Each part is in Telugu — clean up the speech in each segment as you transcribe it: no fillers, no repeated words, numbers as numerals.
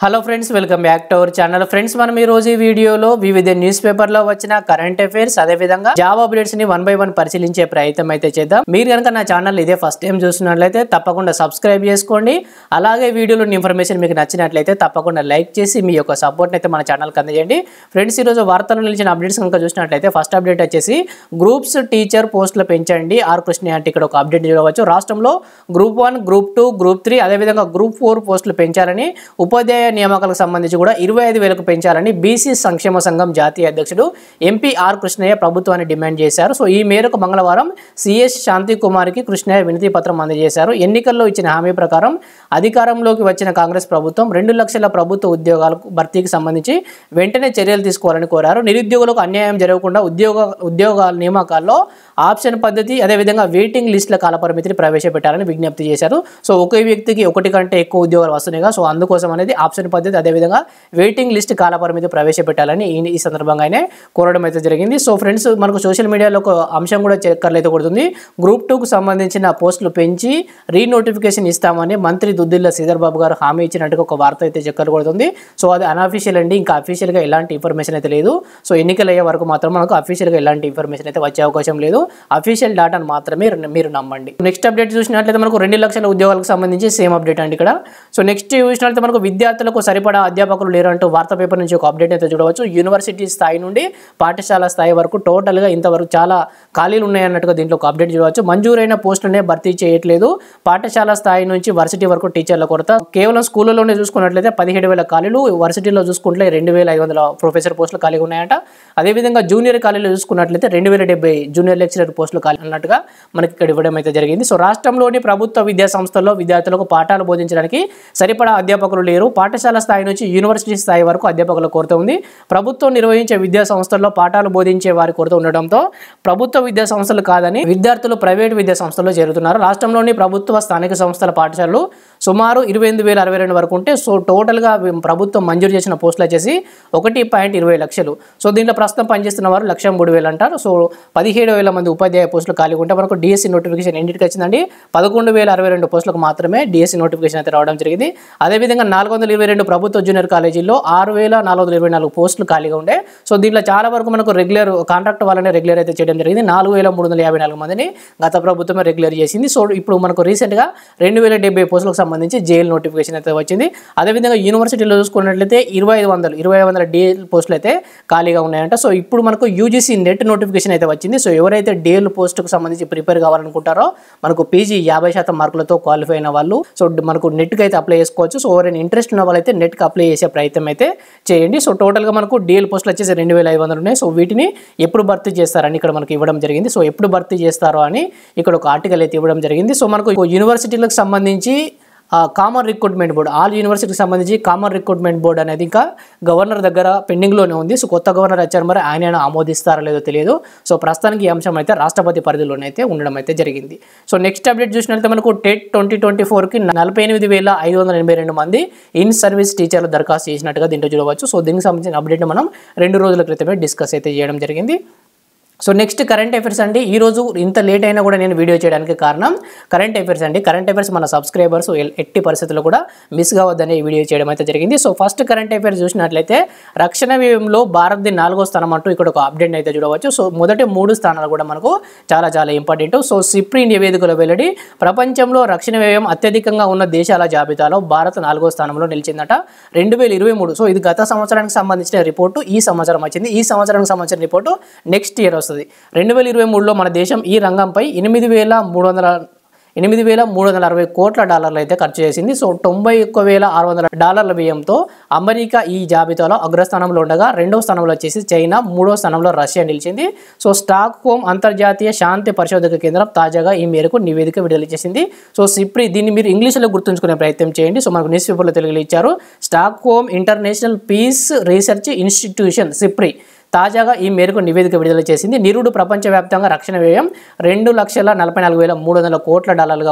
Hello friends, welcome back to our channel. Friends, మనం ఈ రోజు ఈ వీడియోలో వివిధ న్యూస్ పేపర్ లో వచ్చిన కరెంట్ అఫైర్స్ అదే విధంగా జాబ్ అప్డేట్స్ ని 1 by 1 పరిశీలించే ప్రయత్నం అయితే చేద్దాం. మీరు కనుక నా ఛానల్ ఇదే ఫస్ట్ టైం చూస్తున్నట్లయితే తప్పకుండా సబ్స్క్రైబ్ చేసుకోండి. అలాగే వీడియోలో ఇన్ఫర్మేషన్ మీకు నచ్చినట్లయితే తప్పకుండా లైక్ చేసి మీ యొక్క సపోర్ట్ అయితే మన ఛానల్ కి అందజేయండి. ఫ్రెండ్స్, ఈ రోజు వార్తల్లో నిలిచిన అప్డేట్స్ కనుక చూసినట్లయితే ఫస్ట్ అప్డేట్ వచ్చేసి గ్రూప్స్ టీచర్ పోస్టులు పెంచండి ఆర్ కృష్ణ అంటే ఇక్కడ ఒక అప్డేట్ చూడవచ్చు. రాష్ట్రంలో గ్రూప్ 1, గ్రూప్ 2, గ్రూప్ 3 అదే విధంగా గ్రూప్ 4 పోస్టులు పెంచాలని ఉపాధ్యాయ నియామకాలకు సంబంధించి కూడా 25,000కు పెంచాలని బీసీ సంక్షేమ సంఘం జాతీయ అధ్యక్షుడు ఎంపీ ఆర్ కృష్ణయ్య ప్రభుత్వాన్ని డిమాండ్ చేశారు. సో ఈ మేరకు మంగళవారం సిఎస్ శాంతి కుమార్కి కృష్ణయ్య వినతి పత్రం అందజేశారు. ఎన్నికల్లో ఇచ్చిన హామీ ప్రకారం అధికారంలోకి వచ్చిన కాంగ్రెస్ ప్రభుత్వం 2 లక్షల ప్రభుత్వ ఉద్యోగాలకు భర్తీకి సంబంధించి వెంటనే చర్యలు తీసుకోవాలని కోరారు. నిరుద్యోగులకు అన్యాయం జరగకుండా ఉద్యోగాల నియామకాల్లో ఆప్షన్ పద్ధతి అదేవిధంగా వెయిటింగ్ లిస్టుల కాలపరిమితిని ప్రవేశపెట్టాలని విజ్ఞప్తి చేశారు. సో ఒకే వ్యక్తికి ఒకటి కంటే ఎక్కువ ఉద్యోగాలు వస్తున్నాయిగా, సో అందుకోసం అనేది ఆప్షన్ పద్ధతి అదేవిధంగా వెయిటింగ్ లిస్ట్ కాలపరిమితి ప్రవేశపెట్టాలని ఈ సందర్భంగా కోరడం అయితే జరిగింది. సో ఫ్రెండ్స్, మనకు సోషల్ మీడియాలో ఒక అంశం కూడా చక్కర్లయితే కొడుతుంది. గ్రూప్ 2కు సంబంధించిన పోస్టులు పెంచి రీనోటిఫికేషన్ ఇస్తామని మంత్రి దుద్దిల్ల శ్రీధర్ బాబు గారు హామీ ఇచ్చినట్టుగా ఒక వార్త అయితే చక్కర్లు కొడుతుంది. సో అది అన్అఫీషియల్ అండి, ఇంకా అఫీషియల్గా ఎలాంటి ఇన్ఫర్మేషన్ అయితే లేదు. సో ఎన్నికలు అయ్యే వరకు మాత్రం మనకు అఫీషియల్గా ఎలాంటి ఇన్ఫర్మేషన్ అయితే వచ్చే అవకాశం లేదు. అఫీషియల్ డాటాను మాత్రమే మీరు నమ్మండి. నెక్స్ట్ అప్డేట్ చూసినట్లయితే మనకు 2 లక్షల ఉద్యోగాలకు సంబంధించి సేమ్ అప్డేట్ అండి ఇక్కడ. సో నెక్స్ట్ చూసినట్లయితే మనకు విద్యార్థులకు సరిపడా అధ్యాపకులు లేరంటూ వార్తా పేపర్ నుంచి ఒక అప్డేట్ అయితే చూడవచ్చు. యూనివర్సిటీ స్థాయి నుండి పాఠశాల స్థాయి వరకు టోటల్గా ఇంతవరకు చాలా ఖాళీలు ఉన్నాయన్నట్టుగా దీంట్లో ఒక అప్డేట్ చూడవచ్చు. మంజూరైన పోస్టులనే భర్తీ చేయట్లేదు. పాఠశాల స్థాయి నుంచి వర్సిటీ వరకు టీచర్ల కొరత. కేవలం స్కూళ్ళలోనే చూసుకున్నట్లయితే 17,000 ఖాళీలు, వర్సిటీలో చూసుకుంటే 2,500 ప్రొఫెసర్ పోస్టులు ఖాళీగా ఉన్నాయంట. అదేవిధంగా జూనియర్ ఖాళీలు చూసుకున్నట్లయితే 2,070 జూనియర్ లెక్చరర్ పోస్టులు ఖాళీ అన్నట్టుగా మనకి ఇక్కడ ఇవ్వడం అయితే జరిగింది. సో రాష్ట్రంలోని ప్రభుత్వ విద్యా సంస్థల్లో విద్యార్థులకు పాఠాలు బోధించడానికి సరిపడా అధ్యాపకులు లేరు. పాఠశాల స్థాయి నుంచి యూనివర్సిటీ స్థాయి వరకు అధ్యాపకుల కొరత ఉంది. ప్రభుత్వం నిర్వహించే విద్యా సంస్థల్లో పాఠాలు బోధించే వారి కొరత ఉండడంతో ప్రభుత్వ విద్యా సంస్థలు కాదని విద్యార్థులు ప్రైవేట్ విద్యా సంస్థల్లో చేరుతున్నారు. రాష్ట్రంలోని ప్రభుత్వ స్థానిక సంస్థల పాఠశాలలు సుమారు 28,062 వరకు ఉంటే సో టోటల్గా ప్రభుత్వం మంజూరు చేసిన పోస్టులు వచ్చేసి 1.20 లక్షలు. సో దీంట్లో ప్రస్తుతం పనిచేస్తున్న వారు 1,03,000 అంటారు. సో 17,000 మంది ఉపాధ్యాయ పోస్టులు ఖాళీ ఉంటే మనకు డిఎస్సి నోటిఫికేషన్ ఎన్నిటికి వచ్చిందండి? 11,062 పోస్టులకు మాత్రమే డిఎస్సి నోటిఫికేషన్ అయితే రావడం జరిగింది. అదేవిధంగా 422 ప్రభుత్వ జూనియర్ కాలేజీల్లో 6,424 పోస్టులు ఖాళీగా ఉండే. సో దీంట్లో చాలా వరకు మనకు రెగ్యులర్ కాంట్రాక్ట్ వాళ్ళనే రెగ్యులర్ అయితే చేయడం జరిగింది. 4,354 మందిని గత ప్రభుత్వమే రెగ్యులర్ చేసింది. సో ఇప్పుడు మనకు రీసెంట్గా 2,070 పోస్టులకు సంబంధించి జేఎల్ నోటిఫికేషన్ అయితే వచ్చింది. అదేవిధంగా యూనివర్సిటీలో చూసుకున్నట్లయితే 2,500 డిఎల్ పోస్టులు అయితే ఖాళీగా ఉన్నాయంట. సో ఇప్పుడు మనకు యూజీసీ నెట్ నోటిఫికేషన్ అయితే వచ్చింది. సో ఎవరైతే డిఎల్ పోస్టుకు సంబంధించి ప్రిపేర్ కావాలనుకుంటారో మనకు పీజీ 50% మార్కులతో క్వాలిఫై అయిన వాళ్ళు సో మనకు నెట్కి అయితే అప్లై చేసుకోవచ్చు. సో ఎవరైనా ఇంట్రెస్ట్ ఉన్న వాళ్ళైతే నెట్కి అప్లై చేసే ప్రయత్నం అయితే చేయండి. సో టోటల్గా మనకు డిఎల్ పోస్టులు వచ్చేసి 2,500 ఉన్నాయి. సో వీటిని ఎప్పుడు భర్తీ చేస్తారని ఇక్కడ మనకి ఇవ్వడం జరిగింది. సో ఎప్పుడు భర్తీ చేస్తారో అని ఇక్కడ ఒక ఆర్టికల్ అయితే ఇవ్వడం జరిగింది. సో మనకు యూనివర్సిటీలకు సంబంధించి కామన్ రిక్రూట్మెంట్ బోర్డు, ఆల్ యూనివర్సిటీకి సంబంధించి కామన్ రిక్రూట్మెంట్ బోర్డు అనేది ఇంకా గవర్నర్ దగ్గర పెండింగ్లోనే ఉంది. సో కొత్త గవర్నర్ వచ్చారు, మరి ఆయన ఆమోదిస్తారో లేదో తెలియదు. సో ప్రస్తుతానికి ఈ అంశం అయితే రాష్ట్రపతి పరిధిలోనైతే ఉండడం అయితే జరిగింది. సో నెక్స్ట్ అప్డేట్ చూసినట్లయితే మనకు టెట్ 2024కి 48,582 మంది ఇన్ సర్వీస్ టీచర్లు దరఖాస్తు చేసినట్టుగా దీంట్లో చూడవచ్చు. సో దీనికి సంబంధించిన అప్డేట్ మనం 2 రోజుల క్రితమే డిస్కస్ అయితే చేయడం జరిగింది. సో నెక్స్ట్ కరెంట్ అఫైర్స్ అండి. ఈరోజు ఇంత లేట్ అయినా కూడా నేను వీడియో చేయడానికి కారణం కరెంట్ అఫైర్స్ అండి. కరెంట్ అఫైర్స్ మన సబ్స్క్రైబర్స్ ఎట్టి పరిస్థితుల్లో కూడా మిస్ కావద్దని వీడియో చేయడం అయితే జరిగింది. సో ఫస్ట్ కరెంట్ అఫైర్స్ చూసినట్లయితే రక్షణ వ్యయంలో భారత్ది 4వ స్థానం అంటూ ఇక్కడ ఒక అప్డేట్ అయితే చూడవచ్చు. సో మొదటి 3 స్థానాలు కూడా మనకు చాలా చాలా ఇంపార్టెంట్. సో సిప్రీ నివేదికలో వెల్లడి ప్రపంచంలో రక్షణ వ్యయం అత్యధికంగా ఉన్న దేశాల జాబితాలో భారత్ 4వ స్థానంలో నిలిచిందట 2023. సో ఇది గత సంవత్సరానికి సంబంధించిన రిపోర్టు ఈ సంవత్సరం వచ్చింది. ఈ సంవత్సరానికి సంబంధించిన రిపోర్టు నెక్స్ట్ ఇయర్ 2023లో మన దేశం ఈ రంగంపై 8,360 కోట్ల డాలర్లు అయితే ఖర్చు చేసింది. సో $91,600 వ్యయంతో అమెరికా ఈ జాబితాలో అగ్రస్థానంలో ఉండగా 2వ స్థానంలో వచ్చేసి చైనా, 3వ స్థానంలో రష్యా నిలిచింది. సో స్టాక్ హోమ్ అంతర్జాతీయ శాంతి పరిశోధక కేంద్రం తాజాగా ఈ మేరకు నివేదిక విడుదల చేసింది. సో సిప్రీ దీన్ని మీరు ఇంగ్లీష్లో గుర్తుంచుకునే ప్రయత్నం చేయండి. సో మనకు న్యూస్ పేపర్లో తెలుగులో ఇచ్చారు. Stockholm international peace research institution తాజాగా ఈ మేరకు నివేదిక విడుదల చేసింది. నిరుడు ప్రపంచవ్యాప్తంగా రక్షణ వ్యయం $2,44,300 కోట్ల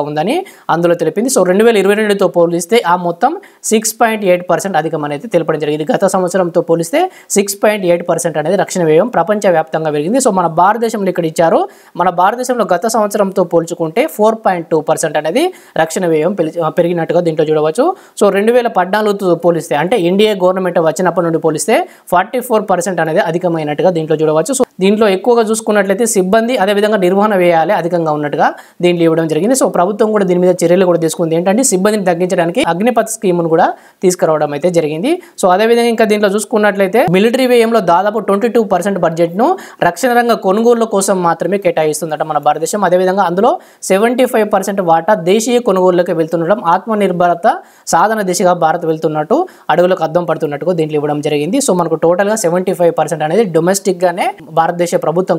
ఉందని అందులో తెలిపింది. సో 2022తో పోలిస్తే ఆ మొత్తం 6.8% అధికం అనేది తెలపడం జరిగింది. గత సంవత్సరంతో పోలిస్తే 6.8% అనేది రక్షణ వ్యయం ప్రపంచవ్యాప్తంగా పెరిగింది. సో మన భారతదేశంలో ఇక్కడ ఇచ్చారు, మన భారతదేశంలో గత సంవత్సరంతో పోల్చుకుంటే 4.2% అనేది రక్షణ వ్యయం పెరిగినట్టుగా దీంట్లో చూడవచ్చు. సో 2014తో పోలిస్తే అంటే ఇండియా గవర్నమెంట్ వచ్చినప్పటి నుండి పోలిస్తే 44% అనేది అధికమైనట్టుగా దీంట్లో చూడవచ్చు. సో దీంట్లో ఎక్కువగా చూసుకున్నట్లయితే సిబ్బంది అదేవిధంగా నిర్వహణ వ్యయాలే అధికంగా ఉన్నట్టుగా దీంట్లో ఇవ్వడం జరిగింది. సో ప్రభుత్వం కూడా దీని మీద చర్యలు కూడా తీసుకుంది. ఏంటంటే సిబ్బందిని తగ్గించడానికి అగ్నిపథ్ స్కీమ్ను కూడా తీసుకురావడం అయితే జరిగింది. సో అదేవిధంగా ఇంకా దీంట్లో చూసుకున్నట్లయితే మిలిటరీ వ్యయంలో దాదాపు 22% బడ్జెట్ను రక్షణ రంగ కొనుగోళ్ల కోసం మాత్రమే కేటాయిస్తుందట మన భారతదేశం. అదేవిధంగా అందులో 75% వాటా దేశీయ కొనుగోళ్లకి వెళ్తుండడం, ఆత్మనిర్భరత సాధన దిశగా భారత్ వెళ్తున్నట్టు అడుగులకు అద్దం పడుతున్నట్టుగా దీంట్లో ఇవ్వడం జరిగింది. సో మనకు టోటల్గా 75% అనేది డొమెస్టిక్ గానే భారతదేశ ప్రభుత్వం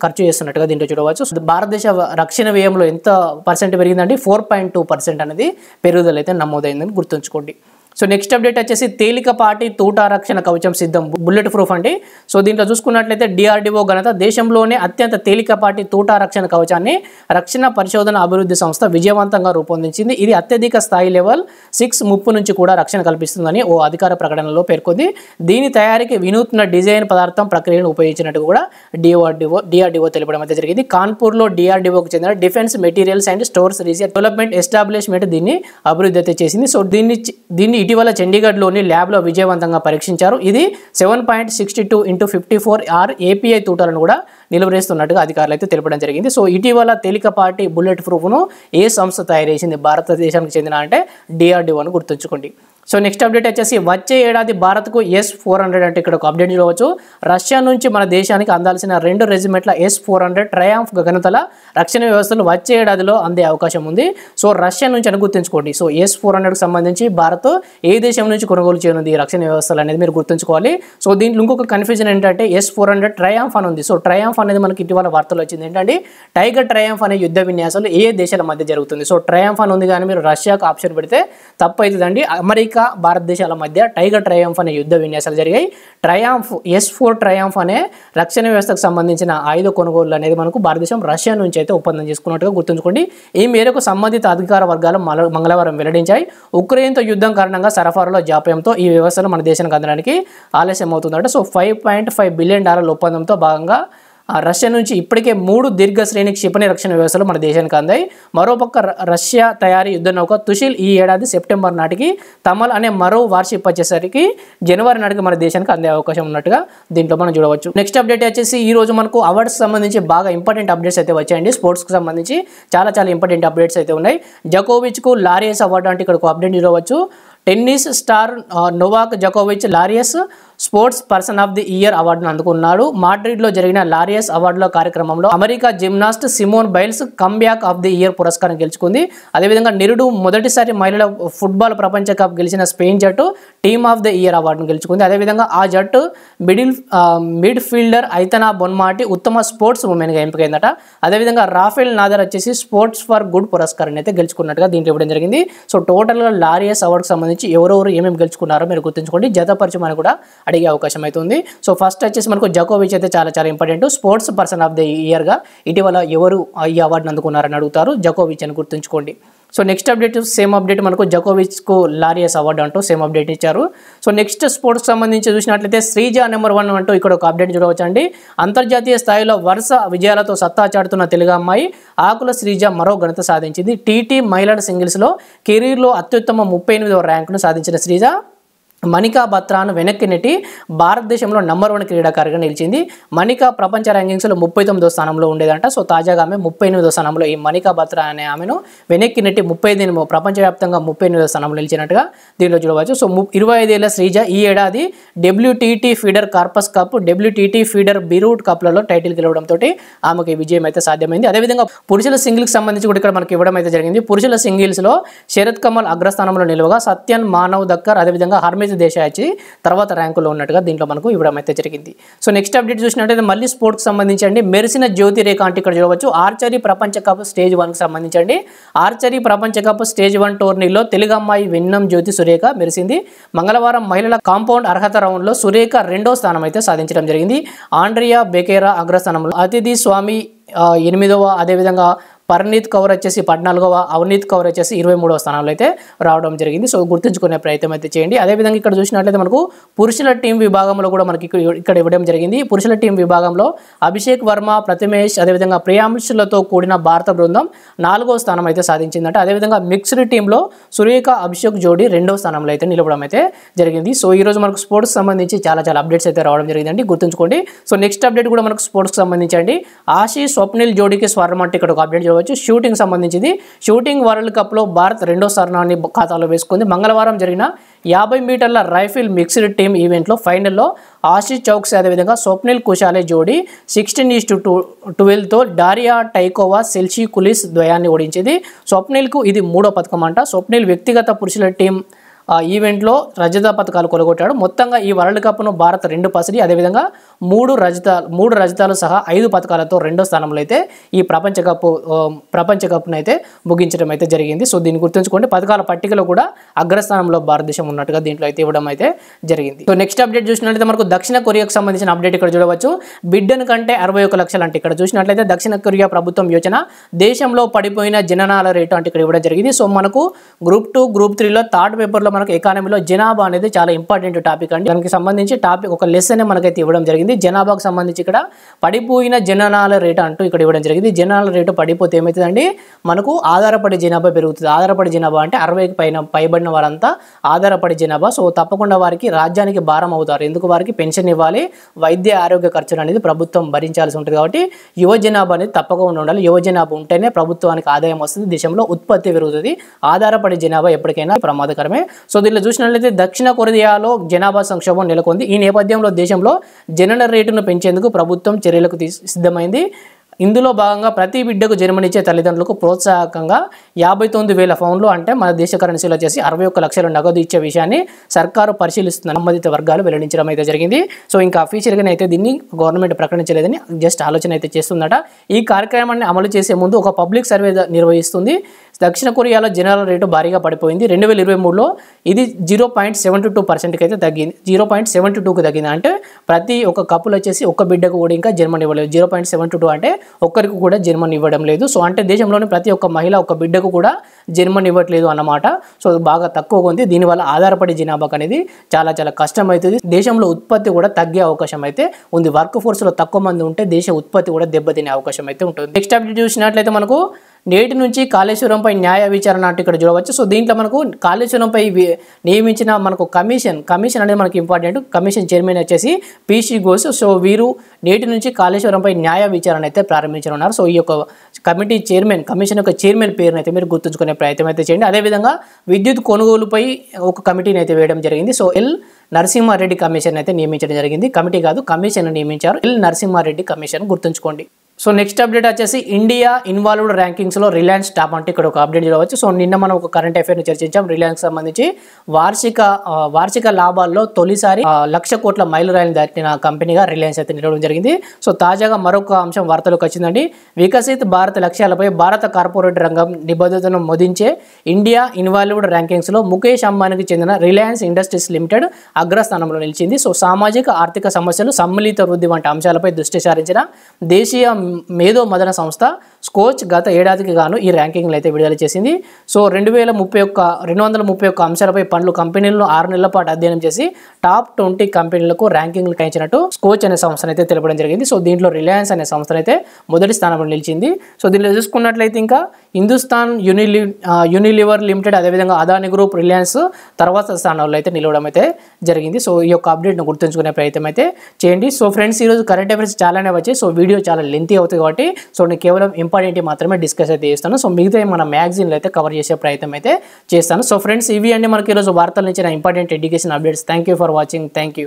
ఖర్చు చేస్తున్నట్టుగా దీంట్లో చూడవచ్చు. భారతదేశ రక్షణ వ్యయంలో ఎంత పర్సెంట్ పెరిగిందంటే 4.2% అనేది పెరుగుదల అయితే నమోదైందని గుర్తుంచుకోండి. సో నెక్స్ట్ అప్డేట్ వచ్చేసి తేలికపాటి తూటా రక్షణ కవచం సిద్ధం, బుల్లెట్ ప్రూఫ్ అండి. సో దీంట్లో చూసుకున్నట్లయితే DRDO ఘనత దేశంలోనే అత్యంత తేలికపాటి తూటా రక్షణ కవచాన్ని రక్షణ పరిశోధన అభివృద్ధి సంస్థ విజయవంతంగా రూపొందించింది. ఇది అత్యధిక స్థాయి లెవెల్ 6 ముప్పు నుంచి కూడా రక్షణ కల్పిస్తుందని ఓ అధికార ప్రకటనలో పేర్కొంది. దీని తయారీకి వినూత్న డిజైన్ పదార్థం ప్రక్రియను ఉపయోగించినట్టు కూడా DRDO తెలపడం అయితే జరిగింది. కాన్పూర్లో DRDOకు చెందిన defence materials and stores research development establishment దీన్ని అభివృద్ధి అయితే చేసింది. సో దీన్ని ఇటీవల చండీగఢ్లోని ల్యాబ్లో విజయవంతంగా పరీక్షించారు. ఇది 7.62x54R API తూటాలను కూడా నిలువరేస్తున్నట్టుగా అధికారులు అయితే తెలపడం జరిగింది. సో ఇటీవల తేలికపాటి బుల్లెట్ ప్రూఫ్ను ఏ సంస్థ తయారు చేసింది? భారతదేశానికి చెందిన అంటే DRDO అని గుర్తుంచుకోండి. సో నెక్స్ట్ అప్డేట్ వచ్చేసి వచ్చే ఏడాది భారత్కు S-400 అంటే ఇక్కడ ఒక అప్డేట్ చూడవచ్చు. రష్యా నుంచి మన దేశానికి అందాల్సిన 2 రెజిమెంట్ల S-400 ట్రయాంఫ్ గగనతల రక్షణ వ్యవస్థలు వచ్చే ఏడాదిలో అందే అవకాశం ఉంది. సో రష్యా నుంచి అని గుర్తుంచుకోండి. సో S-400కు సంబంధించి భారత్ ఏ దేశం నుంచి కొనుగోలు చేయనుంది ఈ రక్షణ వ్యవస్థలు అనేది మీరు గుర్తుంచుకోవాలి. సో దీంట్లో ఇంకొక కన్ఫ్యూజన్ ఏంటంటే S-400 ట్రయాంఫ్ అని ఉంది. సో ట్రయాంఫ్ అనేది మనకి ఇటీవల వార్తలు వచ్చింది ఏంటంటే టైగర్ ట్రయాంఫ్ అనే యుద్ధ విన్యాసాలు ఏ దేశాల మధ్య జరుగుతుంది. సో ట్రయాంఫ్ అని ఉంది కానీ మీరు రష్యాకు ఆప్షన్ పెడితే తప్పు అవుతుందండి. అమెరికా భారతదేశాల మధ్య టైగర్ ట్రయాంఫ్ అనే యుద్ధ విన్యాసాలు జరిగాయి. ట్రయాంఫ్ S-4 ట్రయాంఫ్ అనే రక్షణ వ్యవస్థకు సంబంధించిన ఆయుధ కొనుగోలు అనేది మనకు భారతదేశం రష్యా నుంచి అయితే ఒప్పందం చేసుకున్నట్టుగా గుర్తుంచుకోండి. ఈ మేరకు సంబంధిత అధికార వర్గాలు మంగళవారం వెల్లడించాయి. ఉక్రెయిన్తో యుద్ధం కారణంగా సరఫరాలో జాప్యంతో ఈ వ్యవస్థలు మన దేశానికి అందడానికి ఆలస్యం అవుతుందట. సో $5.5 బిలియన్ ఒప్పందంతో భాగంగా రష్యా నుంచి ఇప్పటికే 3 దీర్ఘ శ్రేణి క్షిపణి రక్షణ వ్యవస్థలు మన దేశానికి అందాయి. మరోపక్క రష్యా తయారీ యుద్ధ నౌక తుషిల్ ఈ ఏడాది సెప్టెంబర్ నాటికి, తమల్ అనే మరో వార్షిప్ వచ్చేసరికి జనవరి నాటికి మన దేశానికి అందే అవకాశం ఉన్నట్టుగా దీంట్లో మనం చూడవచ్చు. నెక్స్ట్ అప్డేట్ వచ్చేసి ఈ రోజు మనకు అవార్డ్స్ సంబంధించి బాగా ఇంపార్టెంట్ అప్డేట్స్ అయితే వచ్చాయండి. స్పోర్ట్స్కి సంబంధించి చాలా ఇంపార్టెంట్ అప్డేట్స్ అయితే ఉన్నాయి. జకోవిచ్కు లారియస్ అవార్డు అంటే ఇక్కడ ఒక అప్డేట్ చూడవచ్చు. టెన్నిస్ స్టార్ నోవాక్ జకోవిచ్ Laureus sports person of the year అవార్డును అందుకున్నాడు. మాడ్రిడ్లో జరిగిన లారియస్ అవార్డుల కార్యక్రమంలో America gymnast Simone Biles comeback of the year పురస్కారం గెలుచుకుంది. అదేవిధంగా నిరుడు మొదటిసారి మహిళల ఫుట్బాల్ ప్రపంచ కప్ గెలిచిన స్పెయిన్ జట్టు టీమ్ ఆఫ్ ది ఇయర్ అవార్డును గెలుచుకుంది. అదేవిధంగా ఆ జట్టు మిడ్ ఫీల్డర్ ఐతనా బొన్మాటి ఉత్తమ స్పోర్ట్స్ ఉమెన్గా ఎంపికైందట. అదేవిధంగా రాఫెల్ నాదర్ వచ్చేసి స్పోర్ట్స్ ఫర్ గుడ్ పురస్కారాన్ని అయితే గెలుచుకున్నట్టుగా దీంట్లో ఇవ్వడం జరిగింది. సో టోటల్గా లారియస్ అవార్డుకు సంబంధించి ఎవరెవరు ఏమేమి గెలుచుకున్నారో మీరు గుర్తుంచుకోండి. జతపరిచయం అని కూడా అడిగే అవకాశం అవుతుంది. సో ఫస్ట్ వచ్చేసి మనకు జకోవిచ్ అయితే చాలా important. Sports person of the ఇయర్గా ఇటీవల ఎవరు ఈ అవార్డును అందుకున్నారని అడుగుతారు. జకోవిచ్ అని గుర్తుంచుకోండి. So next update same update మనకు జకోవిచ్కు లారియస్ అవార్డు అంటూ సేమ్ అప్డేట్ ఇచ్చారు. సో నెక్స్ట్ స్పోర్ట్స్ సంబంధించి చూసినట్లయితే శ్రీజ నెంబర్ 1 అంటూ ఇక్కడ ఒక అప్డేట్ చూడవచ్చు అండి. అంతర్జాతీయ స్థాయిలో వరుస విజయాలతో సత్తా చాటుతున్న తెలుగు అమ్మాయి ఆకుల శ్రీజ మరో ఘనత సాధించింది. TT మహిళల సింగిల్స్లో కెరీర్లో అత్యుత్తమ 38వ ర్యాంకును సాధించిన శ్రీజ మనికా బత్రాను వెనక్కి నెట్టి భారతదేశంలో నంబర్ 1 క్రీడాకారిగా నిలిచింది. మనికా ప్రపంచ ర్యాంకింగ్స్లో 39వ స్థానంలో ఉండేదంట. సో తాజాగా ఆమె 38వ స్థానంలో ఈ మనికా బత్రా అనే ఆమెను వెనక్కి నెట్టి 35 ప్రపంచవ్యాప్తంగా 38వ స్థానంలో నిలిచినట్టుగా దీనిలో చూడవచ్చు. సో 25 ఏళ్ల శ్రీజ ఈ ఏడాది WTT feeder Corpus cup, WTT feeder Beirut కప్లలో టైటిల్ గెలవడంతో ఆమెకు విజయం అయితే సాధ్యమైంది. అదేవిధంగా పురుషుల సింగిల్కి సంబంధించి కూడా ఇక్కడ మనకి ఇవ్వడం అయితే జరిగింది. పురుషుల సింగిల్స్లో శరత్ కమల్ అగ్రస్థానంలో నిలవగా సత్యన్ మానవ్ దక్కర్ అదేవిధంగా హర్మిత్ రోహిత్ దేశాయ్ తర్వాత ర్యాంకులో ఉన్నట్టుగా దీంట్లో మనకు ఇవ్వడం అయితే జరిగింది. సో నెక్స్ట్ అప్డేట్ చూసినట్టయితే మళ్ళీ స్పోర్ట్స్కి సంబంధించండి. మెరిసిన జ్యోతి రేఖ అంటే ఇక్కడ చూడవచ్చు ఆర్చరీ ప్రపంచ కప్ స్టేజ్ 1కి సంబంధించండి. ఆర్చరీ ప్రపంచ కప్ స్టేజ్ 1 టోర్నీలో తెలుగు అమ్మాయి వెన్నం జ్యోతి సురేఖ మెరిసింది. మంగళవారం మహిళల కాంపౌండ్ అర్హత రౌండ్లో సురేఖ 2వ స్థానం అయితే సాధించడం జరిగింది. ఆండ్రియా బెకేరా అగ్రస్థానంలో, అతిథి స్వామి 8వ, అదేవిధంగా పర్నీత్ కౌర్ వచ్చేసి 14వ, అవనీత్ కౌర్ వచ్చేసి 23వ స్థానంలో అయితే రావడం జరిగింది. సో గుర్తుంచుకునే ప్రయత్నం అయితే చేయండి. అదేవిధంగా ఇక్కడ చూసినట్లయితే మనకు పురుషుల టీం విభాగంలో కూడా మనకి ఇక్కడ ఇవ్వడం జరిగింది. పురుషుల టీం విభాగంలో అభిషేక్ వర్మ, ప్రతిమేష్, అదేవిధంగా ప్రియాంశులతో కూడిన భారత బృందం 4వ స్థానం అయితే సాధించిందంట. అదేవిధంగా మిక్స్డ్ టీంలో సురేఖ, అభిషేక్ జోడీ 2వ స్థానంలో అయితే నిలవడం అయితే జరిగింది. సో ఈరోజు మనకు స్పోర్ట్స్ సంబంధించి చాలా అప్డేట్స్ అయితే రావడం జరిగిందండి, గుర్తుంచుకోండి. సో నెక్స్ట్ అప్డేట్ కూడా మనకు స్పోర్ట్స్కి సంబంధించండి. ఆశీష్ స్వప్నిల్ జోడీకి స్వర్ణం అంటే ఇక్కడ ఒక అప్డేట్ చూడవచ్చు. షూటింగ్ సంబంధించింది. షూటింగ్ వరల్డ్ కప్లో భారత్ 2వ స్థానాన్ని ఖాతాలో వేసుకుంది. మంగళవారం జరిగిన 50 మీటర్ల రైఫిల్ మిక్స్డ్ టీమ్ ఈవెంట్లో ఫైనల్లో ఆశీష్ చౌక్సీ అదేవిధంగా స్వప్నిల్ కుషాలే జోడీ 16:12తో డారియా టైకోవా, సెల్షీ కులిస్ ద్వయాన్ని ఓడించింది. స్వప్నిల్కు ఇది 3వ పథకం అంట. స్వప్నిల్ వ్యక్తిగత పురుషుల టీం ఈవెంట్లో రజత పథకాలు కొలగొట్టాడు. మొత్తంగా ఈ వరల్డ్ కప్ను భారత్ 2 పసిడి అదేవిధంగా 3 రజతాలు సహా 5 పథకాలతో 2వ స్థానంలో అయితే ఈ ప్రపంచ కప్ను అయితే ముగించడం అయితే జరిగింది. సో దీన్ని గుర్తుంచుకోండి. పథకాల పట్టికలో కూడా అగ్రస్థానంలో భారతదేశం ఉన్నట్టుగా దీంట్లో అయితే ఇవ్వడం అయితే జరిగింది. సో నెక్స్ట్ అప్డేట్ చూసినట్లయితే మనకు దక్షిణ కొరియాకు సంబంధించిన అప్డేట్ ఇక్కడ చూడవచ్చు. బిడ్డన్ కంటే 61 లక్షలు అంటే ఇక్కడ చూసినట్లయితే దక్షిణ కొరియా ప్రభుత్వం యోచన దేశంలో పడిపోయిన జననాల రేటు అంటే ఇక్కడ ఇవ్వడం జరిగింది. సో మనకు గ్రూప్ 2, గ్రూప్ 3లో థర్డ్ పేపర్లో మనకు ఎకానమీలో జనాభా అనేది చాలా ఇంపార్టెంట్ టాపిక్ అండి. దానికి సంబంధించి టాపిక్ ఒక లెసన్ మనకైతే ఇవ్వడం జరిగింది. జనాభాకు సంబంధించి ఇక్కడ పడిపోయిన జననాల రేటు అంటూ ఇక్కడ ఇవ్వడం జరిగింది. జనాల రేటు పడిపోతే ఏమవుతుందండి, మనకు ఆధారపడి జనాభా పెరుగుతుంది. ఆధారపడి జనాభా అంటే 60కి పైబడిన వారంతా ఆధారపడి జనాభా. సో తప్పకుండా వారికి రాజ్యానికి భారం అవుతారు. ఎందుకు వారికి పెన్షన్ ఇవ్వాలి, వైద్య ఆరోగ్య ఖర్చులు అనేది ప్రభుత్వం భరించాల్సి ఉంటుంది. కాబట్టి యువ జనాభా అనేది తప్పకుండా ఉండాలి. యువ జనాభా ఉంటేనే ప్రభుత్వానికి ఆదాయం వస్తుంది, దేశంలో ఉత్పత్తి పెరుగుతుంది. ఆధారపడి జనాభా ఎప్పటికైనా ప్రమాదకరమే. సో దీనిలో చూసినట్లయితే దక్షిణ కొరియాలో జనాభా సంక్షోభం నెలకొంది. ఈ నేపథ్యంలో దేశంలో జనన రేటును పెంచేందుకు ప్రభుత్వం చర్యలకు సిద్ధమైంది. ఇందులో భాగంగా ప్రతి బిడ్డకు జన్మనిచ్చే తల్లిదండ్రులకు ప్రోత్సాహకంగా 59,000 పౌండ్లు అంటే మన దేశ కరెన్సీలో వచ్చేసి 61 లక్షల నగదు ఇచ్చే విషయాన్ని సర్కారు పరిశీలిస్తున్న సంబంధిత వర్గాలు వెల్లడించడం అయితే జరిగింది. సో ఇంకా అఫీషియల్గా అయితే దీన్ని గవర్నమెంట్ ప్రకటించలేదని జస్ట్ ఆలోచన అయితే చేస్తుందట. ఈ కార్యక్రమాన్ని అమలు చేసే ముందు ఒక పబ్లిక్ సర్వే నిర్వహిస్తుంది. దక్షిణ కొరియాలో జనాల రేటు భారీగా పడిపోయింది. 2023లో ఇది 0.72%కి అయితే తగ్గింది. 0.72కి తగ్గింది. అంటే ప్రతి ఒక్క కప్పులు వచ్చేసి ఒక్క బిడ్డకు కూడా ఇంకా జన్మనివ్వలేదు. 0.72 అంటే ఒక్కరికి కూడా జన్మనివ్వడం లేదు. సో అంటే దేశంలోని ప్రతి ఒక్క మహిళ ఒక్క బిడ్డకు కూడా జన్మనివ్వట్లేదు అన్నమాట. సో బాగా తక్కువగా ఉంది. దీనివల్ల ఆధారపడి జనాభాకు అనేది చాలా కష్టం అవుతుంది. దేశంలో ఉత్పత్తి కూడా తగ్గే అవకాశం అయితే ఉంది. వర్క్ ఫోర్స్లో తక్కువ మంది ఉంటే దేశ ఉత్పత్తి కూడా దెబ్బతినే అవకాశం అయితే ఉంటుంది. నెక్స్ట్ అప్డేట్ చూసినట్లయితే మనకు నేటి నుంచి కాళేశ్వరంపై న్యాయ విచారణ అంటే ఇక్కడ చూడవచ్చు. సో దీంట్లో మనకు కాళేశ్వరంపై నియమించిన మనకు కమిషన్ అనేది మనకు ఇంపార్టెంట్. కమిషన్ చైర్మన్ వచ్చేసి పీసీ ఘోష్. సో వీరు నేటి నుంచి కాళేశ్వరంపై న్యాయ విచారణ అయితే ప్రారంభించనున్నారు. సో ఈ యొక్క కమిషన్ యొక్క చైర్మన్ పేరును అయితే మీరు గుర్తుంచుకునే ప్రయత్నం అయితే చేయండి. అదేవిధంగా విద్యుత్ కొనుగోలుపై ఒక కమిటీని అయితే వేయడం జరిగింది. సో ఎల్ నరసింహారెడ్డి కమిషన్ అయితే నియమించడం జరిగింది. కమిటీ కాదు, కమిషన్ నియమించారు. ఎల్ నరసింహారెడ్డి కమిషన్ గుర్తుంచుకోండి. సో నెక్స్ట్ అప్డేట్ వచ్చేసి ఇండియా ఇన్వాల్వ్డ్ ర్యాంకింగ్స్లో రిలయన్స్ టాప్ అంటే ఇక్కడ ఒక అప్డేట్ చూడవచ్చు. సో నిన్న మనం ఒక కరెంట్ అఫైర్ని చర్చించాం. రిలయన్స్ సంబంధించి వార్షిక లాభాల్లో తొలిసారి 1,00,000 కోట్ల మైలురాయిని దాటిన కంపెనీగా రిలయన్స్ అయితే నిలవడం జరిగింది. సో తాజాగా మరొక అంశం వార్తలకు వచ్చిందండి. వికసిత్ భారత్ లక్ష్యాలపై భారత కార్పొరేట్ రంగం నిబద్ధతను మోదించే ఇండియా ఇన్వాల్వ్డ్ ర్యాంకింగ్స్లో ముఖేష్ అంబానీకి చెందిన రిలయన్స్ ఇండస్ట్రీస్ లిమిటెడ్ అగ్రస్థానంలో నిలిచింది. సో సామాజిక ఆర్థిక సమస్యలు, సమ్మిళిత వృద్ధి వంటి అంశాలపై దృష్టి సారించిన దేశీయ మేధో మదన సంస్థ స్కోచ్ గత ఏడాదికి గాను ఈ ర్యాంకింగ్లు అయితే విడుదల చేసింది. సో 231 అంశాలపై పలు కంపెనీలను 6 నెలల పాటు అధ్యయనం చేసి టాప్ 20 కంపెనీలకు ర్యాంకింగ్లు ఇచ్చినట్టు స్కోచ్ అనే సంస్థను అయితే తెలపడం జరిగింది. సో దీంట్లో రిలయన్స్ అనే సంస్థను అయితే మొదటి స్థానంలో నిలిచింది. సో దీనిలో చూసుకున్నట్లయితే ఇంకా హిందుస్థాన్ యూనిలివర్ లిమిటెడ్, అదేవిధంగా అదాని గ్రూప్, రిలయన్స్ తర్వాత స్థానంలో అయితే నిలవడం అయితే జరిగింది. సో ఈ యొక్క అప్డేట్ను గుర్తుంచుకునే ప్రయత్నం అయితే చేయండి. సో ఫ్రెండ్స్, ఈరోజు కరెంట్ అఫైర్స్ చాలానే వచ్చాయి. సో వీడియో చాలా లెంతీ అవుతుంది కాబట్టి సో నేను కేవలం ఇంపార్టెంట్ మాత్రమే డిస్కస్ అయితే చేస్తాను. సో మిగతా మన మ్యాగజైన్లో అయితే కవర్ చేసే ప్రయత్నం అయితే చేస్తాను. సో ఫ్రెండ్స్, ఇవి అండి మనకి ఈరోజు వార్తల నుంచి important education updates. Thank you for watching. Thank you.